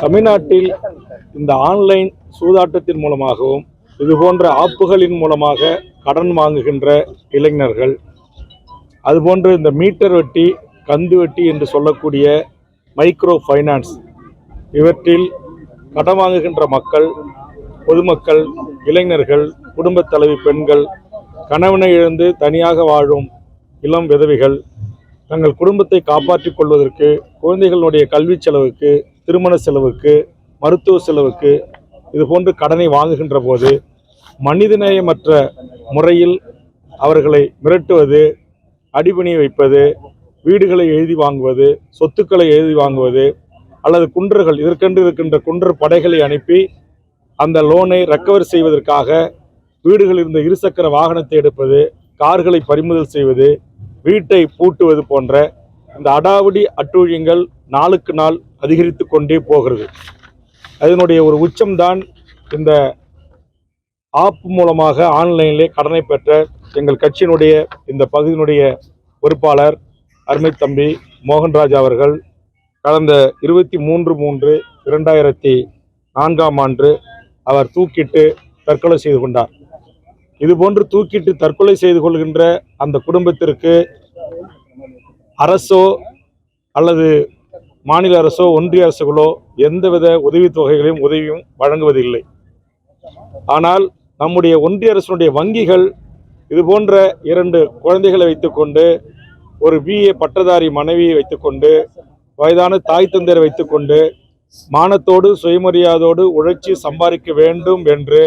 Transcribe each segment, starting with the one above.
தமிழ்நாட்டில் இந்த ஆன்லைன் சூதாட்டத்தின் மூலமாகவும் இதுபோன்ற ஆப்புகளின் மூலமாக கடன் வாங்குகின்ற இளைஞர்கள், அதுபோன்று இந்த மீட்டர் வட்டி, கந்து வட்டி என்று சொல்லக்கூடிய மைக்ரோ ஃபைனான்ஸ், இவற்றில் கடன் வாங்குகின்ற மக்கள், பொதுமக்கள், இளைஞர்கள், குடும்பத் தலைவி பெண்கள், கணவனை இழந்து தனியாக வாழும் இளம் விதவைகள் தங்கள் குடும்பத்தை காப்பாற்றிக் கொள்வதற்கு, குழந்தைகளுடைய கல்வி செலவுக்கு, திருமண செலவுக்கு, மருத்துவ செலவுக்கு இதுபோன்று கடனை வாங்குகின்ற போது மனிதநேயமற்ற முறையில் அவர்களை மிரட்டுவது, அடிபணி வைப்பது, வீடுகளை எழுதி வாங்குவது, சொத்துக்களை எழுதி வாங்குவது, அல்லது குன்றர்கள், இதற்கென்று இருக்கின்ற குன்றர் படைகளை அனுப்பி அந்த லோனை ரெக்கவர் செய்வதற்காக வீடுகளில் இருந்த இருசக்கர வாகனத்தை எடுப்பது, கார்களை பறிமுதல் செய்வது, வீட்டை பூட்டுவது போன்ற இந்த அடாவடி அட்டூழியங்கள் நாளுக்கு நாள் அதிகரித்து கொண்டே போகிறது. அதனுடைய ஒரு உச்சம்தான் இந்த ஆப் மூலமாக ஆன்லைனிலே கடனை பெற்ற எங்கள் கட்சியினுடைய இந்த பகுதியினுடைய பொறுப்பாளர் அருமை தம்பி மோகன்ராஜ் அவர்கள் கடந்த 23/3/2004 அவர் தூக்கிட்டு தற்கொலை செய்து கொண்டார். இதுபோன்று தூக்கிட்டு தற்கொலை செய்து கொள்கின்ற அந்த குடும்பத்திற்கு அரசோ அல்லது மாநில அரசோ ஒன்றிய அரசுகளோ எந்தவித உதவியும் வழங்குவதில்லை. ஆனால் நம்முடைய ஒன்றிய அரசுடைய வங்கிகள் இதுபோன்ற 2 குழந்தைகளை வைத்துக்கொண்டு, ஒரு BA பட்டதாரி மனைவியை வைத்துக்கொண்டு, வயதான தாய் தந்தையரை வைத்துக்கொண்டு மானத்தோடு சுயமரியாதையோடு உழைச்சி சம்பாதிக்க வேண்டும் என்று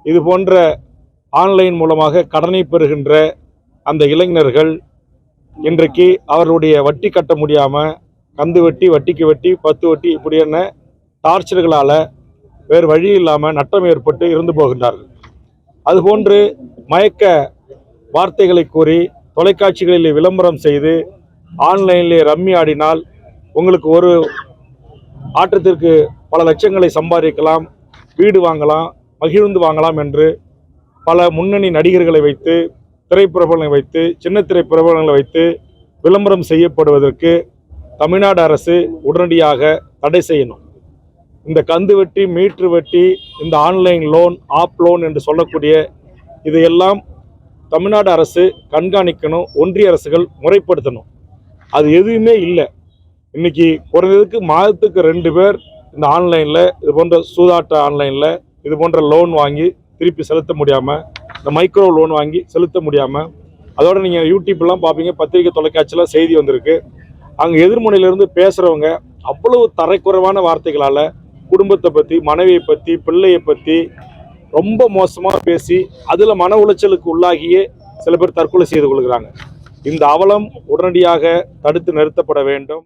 இதுபோன்ற ஆன்லைன் மூலமாக கடனை பெறுகின்ற அந்த இளைஞர்கள் இன்றைக்கு அவர்களுடைய வட்டி கட்ட முடியாமல் கந்து வட்டி, வட்டிக்கு வட்டி, 10 வட்டி இப்படியான டார்ச்சர்களால் வேறு வழி இல்லாமல் நட்டம் ஏற்பட்டு இருந்து போகின்றார்கள். அதுபோன்று மயக்க வார்த்தைகளை கூறி தொலைக்காட்சிகளில் விளம்பரம் செய்து ஆன்லைனிலே ரம்மி ஆடினால் உங்களுக்கு ஒரு ஆட்டத்திற்கு பல லட்சங்களை சம்பாதிக்கலாம், வீடு வாங்கலாம், மகிழ்ந்து வாங்கலாம் என்று பல முன்னணி நடிகர்களை வைத்து, திரைப்பிரபலங்களை வைத்து, சின்ன திரைப்பிரபலங்களை வைத்து விளம்பரம் செய்யப்படுவதற்கு தமிழ்நாடு அரசு உடனடியாக தடை செய்யணும். இந்த கந்து வட்டி, மீட்ரு வட்டி, இந்த ஆன்லைன் லோன், ஆப் லோன் என்று சொல்லக்கூடிய இதையெல்லாம் தமிழ்நாடு அரசு கண்காணிக்கணும், ஒன்றிய அரசுகள் முறைப்படுத்தணும். அது எதுவுமே இல்லை. இன்னைக்கு குறைந்ததுக்கு மாதத்துக்கு 2 பேர் இந்த ஆன்லைனில் இது போன்ற சூதாட்ட ஆன்லைனில் இது போன்ற லோன் வாங்கி திருப்பி செலுத்த முடியாமல், இந்த மைக்ரோ லோன் வாங்கி செலுத்த முடியாமல், அதோட நீங்கள் யூடியூப்லாம் பார்ப்பீங்க, பத்திரிகை தொலைக்காட்சியில் செய்தி வந்திருக்கு. அங்கே எதிர்முனையிலிருந்து பேசுகிறவங்க அவ்வளவு தரைக்குறைவான வார்த்தைகளால் குடும்பத்தை பற்றி, மனைவியை பற்றி, பிள்ளையை பற்றி ரொம்ப மோசமாக பேசி அதில் மன உளைச்சலுக்கு உள்ளாகியே சில பேர் தற்கொலை செய்து கொள்கிறாங்க. இந்த அவலம் உடனடியாக தடுத்து நிறுத்தப்பட வேண்டும்.